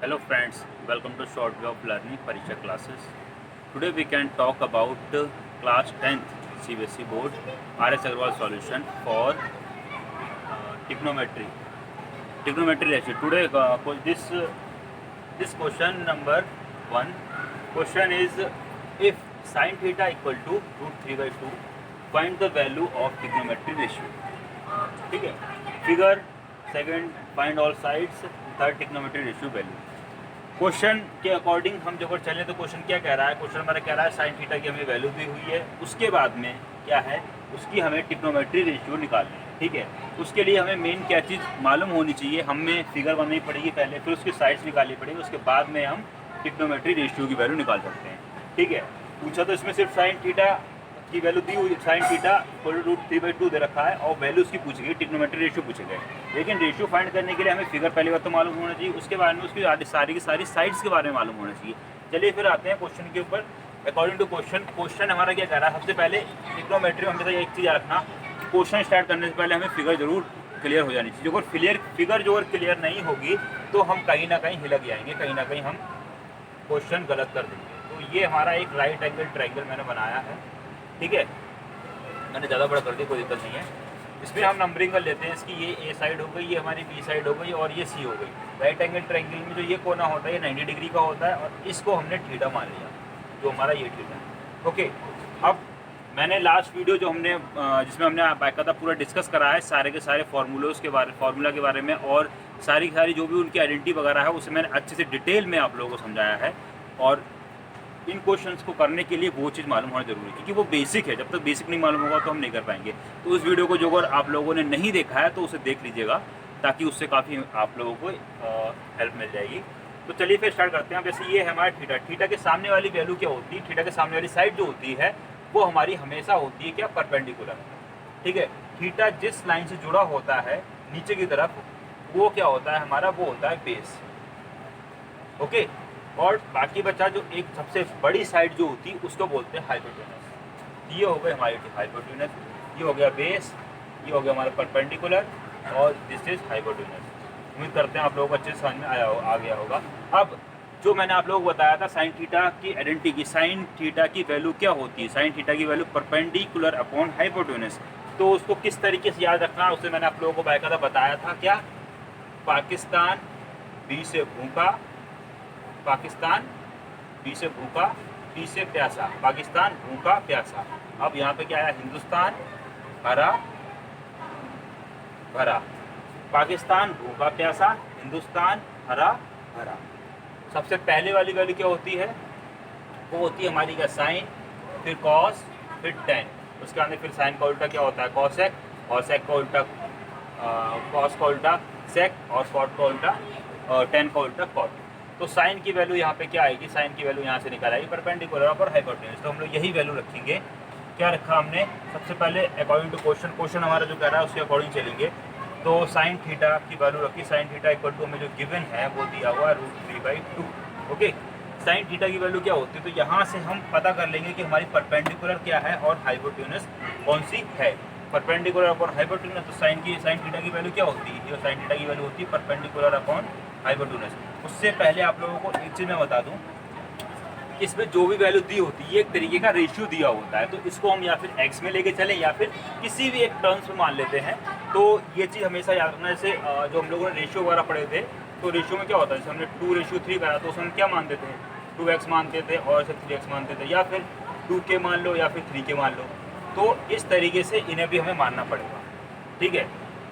Hello friends, welcome to Short Way of Learning Pariksha classes. Today we can talk about class 10th CBSE board RS Agarwal solution for trigonometry. Trigonometry ratio. Today this question number 1 question is if sin theta equal to root 3 by 2 find the value of trigonometry ratio. ठीक है. Figure second find all sides third trigonometry ratio value. Question के according हम जब चले तो question क्या कह रहा है. क्वेश्चन हमारा कह रहा है साइन थीटा की हमें वैल्यू दी हुई है, उसके बाद में क्या है उसकी हमें ट्रिग्नोमेट्री रेशियो निकालनी है. ठीक है, उसके लिए हमें मेन क्या चीज़ मालूम होनी चाहिए, हमें फिगर बनानी पड़ेगी पहले, फिर उसकी साइड्स निकालनी पड़ेगी, उसके बाद में हम ट्रिग्नोमेट्री रेशियो की वैल्यू निकाल सकते हैं. ठीक है, पूछा तो इसमें सिर्फ साइन थीटा की वैल्यू दी हुई, साइन थीटा रूट 3 by 2 दे रखा है और वैल्यू उसकी पूछी गई, ट्रिग्नोमेट्री रेशियो पूछे गए. लेकिन रेशियो फाइंड करने के लिए हमें फिगर पहली बार तो मालूम होना चाहिए, उसके बारे में उसकी सारी की सारी साइड्स के बारे में मालूम होना चाहिए. चलिए फिर आते हैं क्वेश्चन के ऊपर. अकॉर्डिंग टू क्वेश्चन हमारा क्या कह रहा है, सबसे पहले ट्रिग्नोमेट्री में हमेशा एक चीज़ याद रखना, क्वेश्चन स्टार्ट करने से पहले हमें फिगर जरूर क्लियर हो जानी चाहिए. अगर फिगर जो क्लियर नहीं होगी तो हम कहीं ना कहीं हिलक जाएंगे, कहीं ना कहीं हम क्वेश्चन गलत कर देंगे. तो ये हमारा एक राइट एंगल ट्रायंगल मैंने बनाया है. ठीक है, मैंने ज़्यादा बड़ा कर दी, कोई दिक्कत नहीं है. इसमें हम नंबरिंग कर लेते हैं. इसकी ये ए साइड हो गई, ये हमारी बी साइड हो गई और ये सी हो गई. राइट एंगल ट्रायंगल में जो ये कोना होता है ये 90 डिग्री का होता है और इसको हमने थीटा मान लिया, जो हमारा ये थीटा है. ओके, अब मैंने लास्ट वीडियो जो हमने जिसमें हमने बाकायदा पूरा डिस्कस करा है सारे के सारे फार्मूला के बारे में और सारी जो भी उनकी आइडेंटिटी वगैरह है उसे मैंने अच्छे से डिटेल में आप लोगों को समझाया है. और इन क्वेश्चंस को करने के लिए वो चीज़ मालूम होना जरूरी है, क्योंकि वो बेसिक है. जब तक बेसिक नहीं मालूम होगा तो हम नहीं कर पाएंगे. तो उस वीडियो को जो अगर आप लोगों ने नहीं देखा है तो उसे देख लीजिएगा, ताकि उससे काफ़ी आप लोगों को हेल्प मिल जाएगी. तो चलिए फिर स्टार्ट करते हैं. जैसे ये है हमारा थीटा. थीटा के सामने वाली वैल्यू क्या होती है, थीटा के सामने वाली साइड जो होती है वो हमारी हमेशा होती है क्या, परपेंडिकुलर. ठीक है, थीटा जिस लाइन से जुड़ा होता है नीचे की तरफ वो क्या होता है हमारा, वो होता है बेस. ओके, और बाकी बचा जो एक सबसे बड़ी साइड जो होती है उसको बोलते हैं हाइपोटेनस. ये हो गई हमारी हाइपोटेनस, ये हो गया बेस, ये हो गया हमारा परपेंडिकुलर और दिस इज हाइपोटेनस. उम्मीद करते हैं आप लोगों को अच्छे से समझ में आ गया होगा. अब जो मैंने आप लोगों को बताया था साइन थीटा की आइडेंटिटी की, साइन थीटा की वैल्यू क्या होती है, साइन थीटा की वैल्यू परपेंडिकुलर अपॉन हाइपोटेनस. तो उसको किस तरीके से याद रखना उसे मैंने आप लोगों को बाकायदा बताया था. क्या, पाकिस्तान बी से भूखा, पाकिस्तान बी से भूखा, टी से प्यासा, पाकिस्तान भूखा प्यासा. अब यहाँ पे क्या आया, हिंदुस्तान हरा भरा, पाकिस्तान भूखा प्यासा, हिंदुस्तान हरा भरा. सबसे पहले वाली वैल्यू क्या होती है, वो होती है हमारी क्या, साइन, फिर कॉस, फिर टेन. उसके अंदर फिर साइन का उल्टा क्या होता है, कॉसेक, और सेक का उल्टा कॉस का उल्टा सेक, और कॉट का उल्टा और टेन का उल्टा कॉट. तो साइन की वैल्यू यहाँ पे क्या आएगी, साइन की वैल्यू यहाँ से निकाल आएगी परपेंडिकुलर और हाइपोटेनस. तो हम लोग यही वैल्यू रखेंगे. क्या रखा हमने, सबसे पहले अकॉर्डिंग टू क्वेश्चन हमारा जो कह रहा है उसके अकॉर्डिंग चलेंगे. तो साइन थीटा की वैल्यू रखी, साइन थीटा इक्वल टू हमें जो गिवन है वो दिया हुआ root 3 by 2. Okay, sine theta की वैल्यू क्या होती है, तो यहाँ से हम पता कर लेंगे कि हमारी परपेंडिकुलर क्या है और हाइपोटेनस कौन सी है. परपेंडिकुलर अपॉन हाइपोटेनस, तो साइन थीटा की वैल्यू क्या होती है, साइन थीटा की वैल्यू होती है परपेंडिकुलर अपॉन हाइपोटेनस. उससे पहले आप लोगों को एक चीज़ मैं बता दूं, इसमें जो भी वैल्यू दी होती है एक तरीके का रेशियो दिया होता है. तो इसको हम या फिर एक्स में लेके चलें या फिर किसी भी एक टर्म्स में मान लेते हैं. तो ये चीज़ हमेशा याद रखना. जैसे जो हम लोगों ने रेशियो वगैरह पढ़े थे, तो रेशियो में क्या होता है, जैसे हमने 2:3 करा तो उसमें क्या मानते थे, 2x मानते थे और ऐसे 3x मानते थे, या फिर 2k मान लो या फिर 3k मान लो. तो इस तरीके से इन्हें भी हमें मानना पड़ेगा. ठीक है,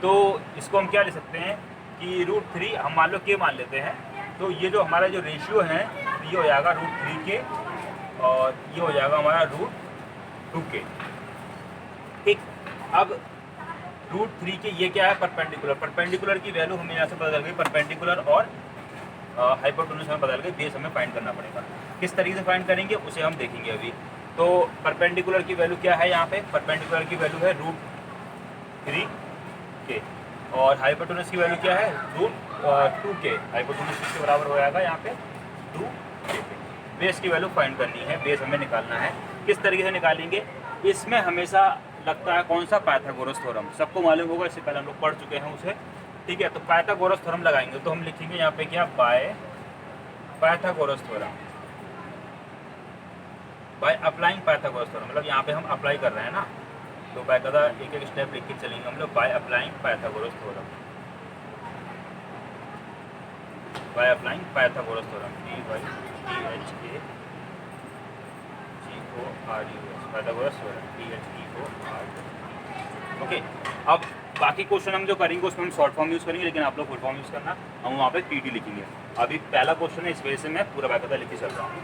तो इसको हम क्या ले सकते हैं कि रूट 3 हम मान लो k मान लेते हैं. तो ये जो हमारा जो रेशियो है ये हो जाएगा रूट 3k और ये हो जाएगा हमारा रूट 2k. ठीक, अब रूट 3k ये क्या है, परपेंडिकुलर. परपेंडिकुलर की वैल्यू हमें यहाँ से बदल गई, परपेंडिकुलर और हाइपोटेनस में बदल गई, बेस हमें फाइंड करना पड़ेगा. किस तरीके से फाइंड करेंगे उसे हम देखेंगे अभी. तो परपेंडिकुलर की वैल्यू क्या है, यहाँ पे परपेंडिकुलर की वैल्यू है रूट 3k और हाइपोटेनस की वैल्यू क्या है, रूट 2k. हाइपोटेनस किसके बराबर हो जाएगा यहाँ पे, 2k. बेस की वैल्यू फाइंड करनी है, बेस हमें निकालना है. किस तरीके से निकालेंगे, इसमें हमेशा लगता है कौन सा, पाइथागोरस थ्योरम. सबको मालूम होगा, इससे पहले हम लोग पढ़ चुके हैं उसे. ठीक है, तो पाइथागोरस थ्योरम लगाएंगे. तो हम लिखेंगे यहाँ पे क्या, by Pythagoras theorem, by applying Pythagoras theorem, मतलब यहाँ पे हम अप्लाई कर रहे हैं ना, तो बाकायदा एक एक स्टेप लिख के चलेंगे हम लोग। By applying Pythagoras theorem, by applying Pythagoras theorem, PYTHAGORUS, Pythagoras theorem, PHEOR। Okay, अब बाकी क्वेश्चन हम जो करेंगे उसमें हम शॉर्ट फॉर्म यूज़ करेंगे, लेकिन आप लोग फुल फॉर्म यूज़ करना, हम वहाँ पे PT लिखेंगे। अभी पहला क्वेश्चन है, इस वजह से मैं पूरा बाकायदा लिख के चल रहा हूँ,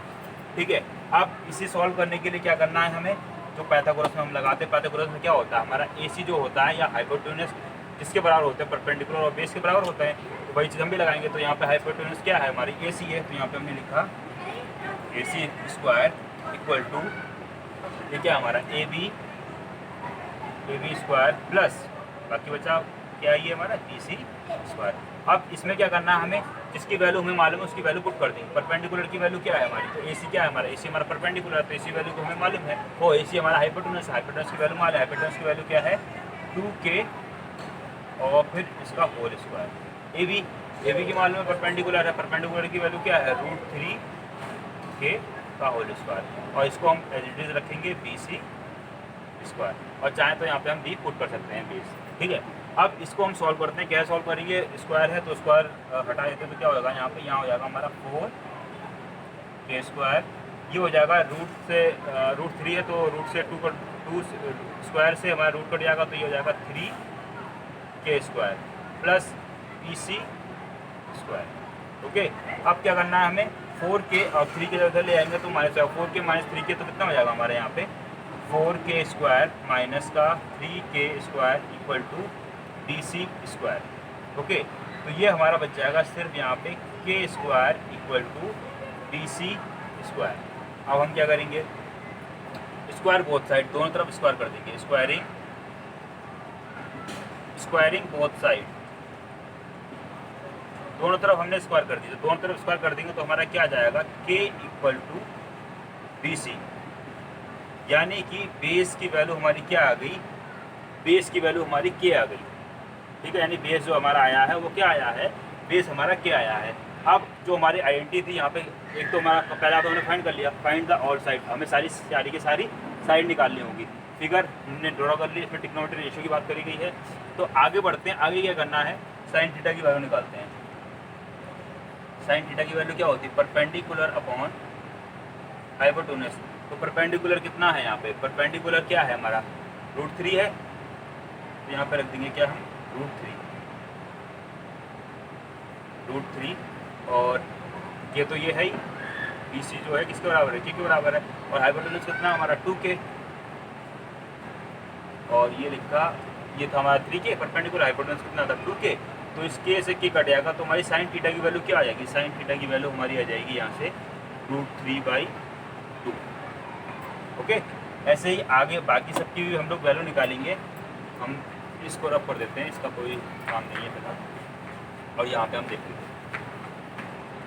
ठीक है। अब इसे सॉल्व करने के लिए क्या करना है हमें, जो पाइथागोरस में हम लगाते हैं, पाइथागोरस में क्या होता है हमारा AC जो होता है या हाइपोटेन्यूस किसके बराबर होते हैं, परपेंडिकुलर और बेस के बराबर होता है, तो वही चीज़ हम भी लगाएंगे। तो यहाँ पे हाइपोटेन्यूस क्या है हमारी AC है, तो यहाँ पे हमने लिखा AC स्क्वायर इक्वल टू, ये क्या हमारा AB स्क्वायर प्लस बाकी बचा क्या ये हमारा BC स्क्वायर। अब इसमें क्या करना है हमें, जिसकी वैल्यू हमें मालूम है उसकी वैल्यू पुट कर देंगे। परपेंडिकुलर की वैल्यू क्या है हमारी, तो AC क्या है हमारा, AC हमारा परपेंडिकुलर, तो AC वैल्यू को हमें मालूम है, वो AC हमारा हाइपोटेन्यूस, हाइपोटेन्यूस की वैल्यू मालूम है, हाइपोटेन्यूस की वैल्यू क्या है 2K और फिर इसका होल स्क्वायर। AB की मालूम है परपेंडिकुलर है, परपेंडिकुलर की वैल्यू क्या है √3K का होल स्क्वायर, और इसको हम एज इट इज रखेंगे BC स्क्वायर, और चाहे तो यहाँ पे हम B पुट कर सकते हैं बेस, ठीक है। अब इसको हम सॉल्व करते हैं, क्या सॉल्व करेंगे, स्क्वायर है तो स्क्वायर हटा देते हैं, तो क्या हो जाएगा यहाँ पे, यहाँ हो जाएगा हमारा 4K स्क्वायर, ये हो जाएगा √3 है तो रूट से 2 स्क्वायर से हमारा रूट कट जाएगा, तो ये हो जाएगा 3K square plus BC square. Okay, अब क्या करना है हमें, 4K और 3 के जगह ले आएंगे तो माइनस, 4K माइनस 3K तो कितना हो जाएगा हमारे यहाँ पे 4K स्क्वायर माइनस का 3K square equal to BC square. Okay, तो ये हमारा बच जाएगा सिर्फ यहाँ पे K square equal to BC square. अब हम क्या करेंगे, स्क्वायर बोथ साइड, दोनों तरफ स्क्वायर कर देंगे, स्क्वायरिंग बोथ साइड, दोनों तरफ हमने स्क्वायर कर दी, तो दोनों तरफ स्क्वायर कर देंगे तो हमारा क्या आ जाएगा K इक्वल टू BC, यानी कि बेस की वैल्यू हमारी क्या आ गई, बेस की वैल्यू हमारी K आ गई, ठीक है। यानी बेस जो हमारा आया है वो क्या आया है, बेस हमारा K आया है। अब जो हमारी आइडेंटिटी थी यहाँ पे, एक तो हमारा पहला तो हमने फाइंड कर लिया, फाइंड द ऑल साइड, हमें सारी की सारी साइड निकालनी होगी। फिगर हमने ड्रॉ कर ली, इसमें ट्रिग्नोमेट्री रेशियो की बात करी गई है। तो आगे बढ़ते हैं, आगे क्या करना है, साइन थीटा की वैल्यू निकालते हैं। साइन थीटा की वैल्यू क्या होती है, परपेंडिकुलर अपॉन हाइपोटेन्यूस। तो परपेंडिकुलर कितना है यहाँ पे, परपेंडिकुलर क्या है हमारा √3 है, तो यहाँ पे रख देंगे क्या हम √3, और ये तो ये है ही, BC जो है किसके बराबर है, K के बराबर है, और हाइपोटेन्यूस कितना हमारा 2K, और ये लिखा, ये था हमारा 3K, परपेंडिकुलर हाइपोटेन्यूस कितना था 2K, तो इस K से K कट जाएगा, तो हमारी साइन थीटा की वैल्यू क्या आ जाएगी, साइन थीटा की वैल्यू हमारी आ जाएगी यहाँ से √3/2। ओके, ऐसे ही आगे बाकी सबकी भी हम लोग वैल्यू निकालेंगे। हम इसको रब कर देते हैं, इसका कोई काम नहीं है फिलहाल, और यहाँ पे हम देखेंगे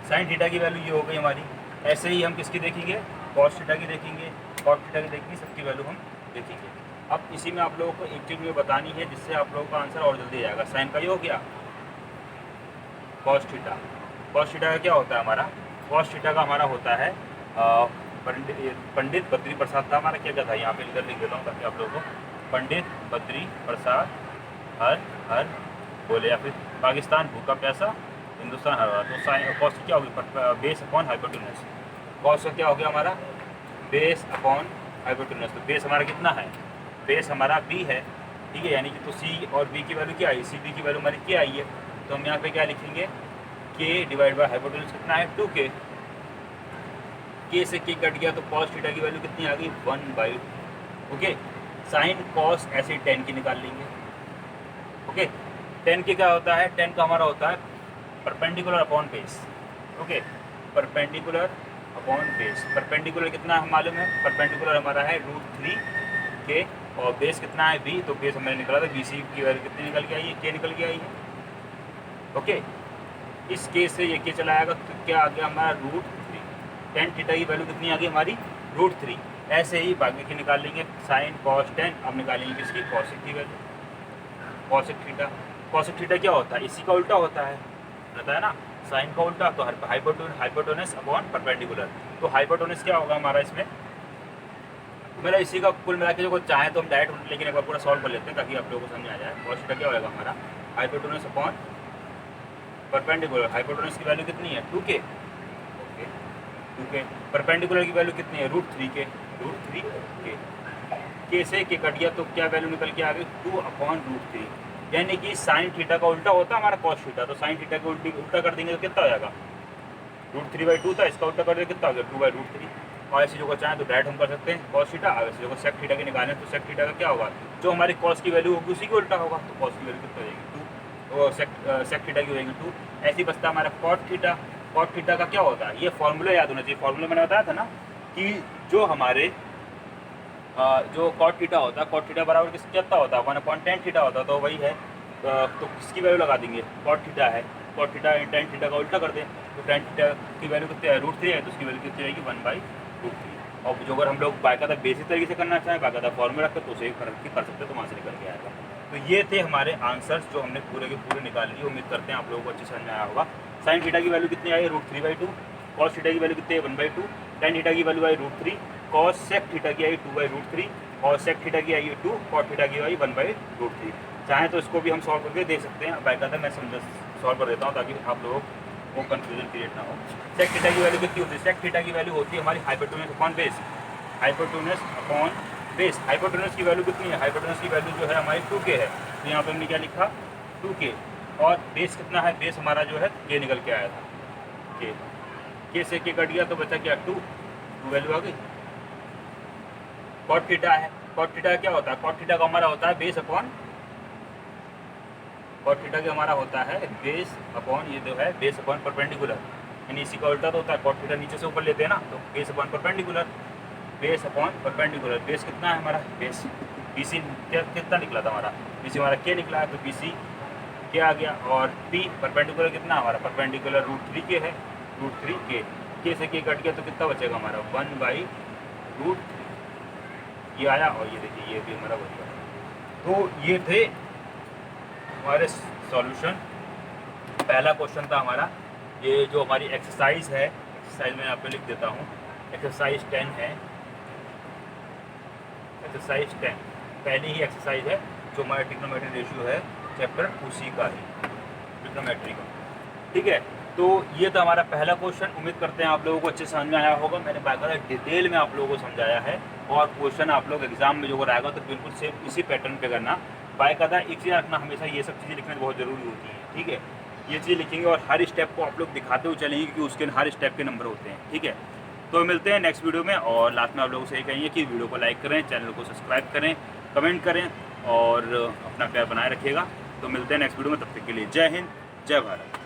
साइन थीटा की वैल्यू ये हो गई हमारी। ऐसे ही हम किसकी देखेंगे, कॉस थीटा की देखेंगे, कॉट थीटा की देखेंगे, सबकी वैल्यू हम देखेंगे। अब इसी में आप लोगों को एक चीज़ में बतानी है जिससे आप लोगों का आंसर और जल्दी आएगा। साइन का ये हो गया, कॉस थीटा, कॉस थीटा का क्या होता है हमारा, कॉस थीटा का हमारा होता है पंडित बद्री प्रसाद था हमारा, क्या था यहाँ पे इधर लिख देता हूँ ताकि आप लोगों को, पंडित बद्री प्रसाद हर बोले, या फिर पाकिस्तान भूखा प्यासा हिंदुस्तान हर, तो साइन कॉस क्या होगी, बेस अपॉन हाइपोटेन्यूस। कॉस का क्या हो गया हमारा, बेस अपॉन हाइपोटेन्यूस। तो बेस हमारा कितना है, बेस हमारा B है, ठीक है, यानी कि तो C और B की वैल्यू क्या आई, CB की वैल्यू हमारी क्या आई है, तो हम यहाँ पे क्या लिखेंगे, K डिवाइड बाय हाइपोटेन्यूस कितना है 2K, K से K कट गया तो कॉस थीटा की वैल्यू कितनी आ गई 1/2। ओके, साइन कॉस ऐसे 10 की निकाल लेंगे। ओके, 10 की क्या होता है, 10 का हमारा होता है perpendicular upon base. Okay, perpendicular upon base, perpendicular कितना हम मालूम है, परपेंडिकुलर हमारा है √3K, और बेस कितना है B, तो बेस हमें निकला था BC की वैल्यू कितनी निकल के आई है, K निकल के आई है। ओके, इस K से ये K चला आएगा तो क्या आ गया हमारा √3, tan थीटा की वैल्यू कितनी आ गई हमारी √3। ऐसे ही बाकी की निकाल लेंगे, साइन कॉस tan, अब निकालेंगे किसकी, कॉसिक की value, cosec theta. Cosec theta क्या होता है, इसी का उल्टा होता है, पता है ना, साइन का उल्टा, तो हाइपोटेनस अपॉन परपेंडिकुलर। तो हाइपोटेनस क्या होगा हमारा इसमें, मतलब इसी का कुल मिला के जो चाहे तो हम डायरेक्ट, लेकिन एक बार पूरा सॉल्व कर लेते हैं ताकि आप लोगों को समझ आ जाए। कॉस थीटा क्या होगा हमारा, हाइपोटेनस अपॉन परपेंडिकुलर। हाइपोटेनस की वैल्यू कितनी है 2k, ओके 2k। परपेंडिकुलर की वैल्यू कितनी है √3k, √3k। के से के कट गया तो क्या वैल्यू निकल के आ गई 2/√3, यानी कि साइन थीटा का उल्टा होता है हमारा कॉस थीटा, तो साइन थीटा का उल्टा कर देंगे तो कितना हो जाएगा, √3/2 था, इसका उल्टा कर देंगे कितना हो गया 2/√3। और ऐसे जो चाहें तो डायरेक्ट हम कर सकते हैं कॉस थीटा। अगर ऐसे जो सेक थीटा के निकालें तो सेक थीटा का क्या होगा, जो हमारी कॉस की वैल्यू होगी उसी के उल्टा होगा, तो कॉस की वैल्यू कितना हो जाएगी 2, तो सेक थीटा की हो जाएगी 2। ऐसे ही बचता हमारा कॉट थीटा। कॉट थीटा का क्या होता है, ये फॉर्मूला याद होना चाहिए। फॉर्मूला मैंने बताया था ना कि जो हमारे जो कॉट थीटा होता है, कॉट थीटा बराबर कितना होता है 1/tan थीटा होता है, तो वही है। तो किसकी वैल्यू लगा देंगे, कॉट थीटा है, कॉट थीटा tan थीटा का उल्टा कर दें तो tan थीटा की वैल्यू कितनी है √3 है, तो उसकी वैल्यू कितनी रहेगी 1/√3। और जो अगर हम लोग बाकायदा बेसिक तरीके से करना चाहें, बाकायदा फॉर्मूला रखते तो उसे कर सकते तो वहाँ से निकल के आएगा। तो ये थे हमारे आंसर्स जो हमने पूरे के पूरे निकाल लिए। उम्मीद करते हैं आप लोगों को अच्छे समझ में आया होगा। साइन थीटा की वैल्यू कितनी आई √3/2, कॉस थीटा की वैल्यू कितनी है 1/2, tan थीटा की वैल्यू आई √3, कॉस सेक थीटा की आई 2/√3, और सेक थीटा की आई 2, कॉट थीटा की आई 1/√3। चाहें तो इसको भी हम सॉल्व करके दे सकते हैं, बाकायदा मैं सॉल्व कर देता हूँ ताकि आप लोगों को कन्फ्यूजन क्रिएट ना हो। सेक थीटा की वैल्यू कितनी होती है, सेक थीटा की वैल्यू होती है हमारी hypotenuse upon base, hypotenuse upon base. Hypotenuse की वैल्यू कितनी है, हाइपोटेनस की वैल्यू जो है हमारी 2k है, तो यहाँ पर हमने क्या लिखा 2k, और बेस कितना है, बेस हमारा जो है k निकल के आया था, k से k कट गया तो बचा क्या 2 वैल्यू आ गई। कॉट थीटा है, कॉट थीटा क्या होता है, कॉट थीटा का हमारा होता है बेस अपॉन, कॉट थीटा का हमारा होता है बेस अपॉन, ये जो है बेस अपॉन परपेंडिकुलर, यानी इसी का उल्टा तो होता है, कॉट थीटा नीचे से ऊपर लेते हैं ना, तो base upon perpendicular, base upon perpendicular. Base कितना है हमारा, बेस BC कितना निकला था हमारा, BC हमारा k निकला है, तो BC क्या आ गया, और P परपेंडिकुलर कितना हमारा, परपेंडिकुलर √3k है, √3k, k से k कट गया तो कितना बचेगा हमारा 1/√3 ये आया, और ये देखिए ये भी हमारा बच गया। तो ये थे हमारे सॉल्यूशन। पहला क्वेश्चन था हमारा, ये जो हमारी एक्सरसाइज है, एक्सरसाइज मैं यहाँ पे लिख देता हूँ, एक्सरसाइज 10 है, एक्सरसाइज 10 पहली ही एक्सरसाइज है जो हमारा ट्रिग्नोमेट्री रेशियो है, चैप्टर उसी का ही ट्रिग्नोमेट्री का, ठीक है। तो ये था हमारा पहला क्वेश्चन। उम्मीद करते हैं आप लोगों को अच्छे समझ में आया होगा। मैंने बाकायदा डिटेल में आप लोगों को समझाया है, और क्वेश्चन आप लोग एग्जाम में जो आएगा तो बिल्कुल सेम इसी पैटर्न पे करना। बाकायदा एक चीज़ रखना, हमेशा ये सब चीज़ें लिखना बहुत ज़रूरी होती है, ठीक है। ये चीज़ लिखेंगे और हर स्टेप को आप लोग दिखाते हुए चलेंगे कि उसके हर स्टेप के नंबर होते हैं, ठीक है। तो मिलते हैं नेक्स्ट वीडियो में, और लास्ट में आप लोगों से ये कहेंगे कि वीडियो को लाइक करें, चैनल को सब्सक्राइब करें, कमेंट करें और अपना प्यार बनाए रखिएगा। तो मिलते हैं नेक्स्ट वीडियो में, तब तक के लिए जय हिंद, जय भारत।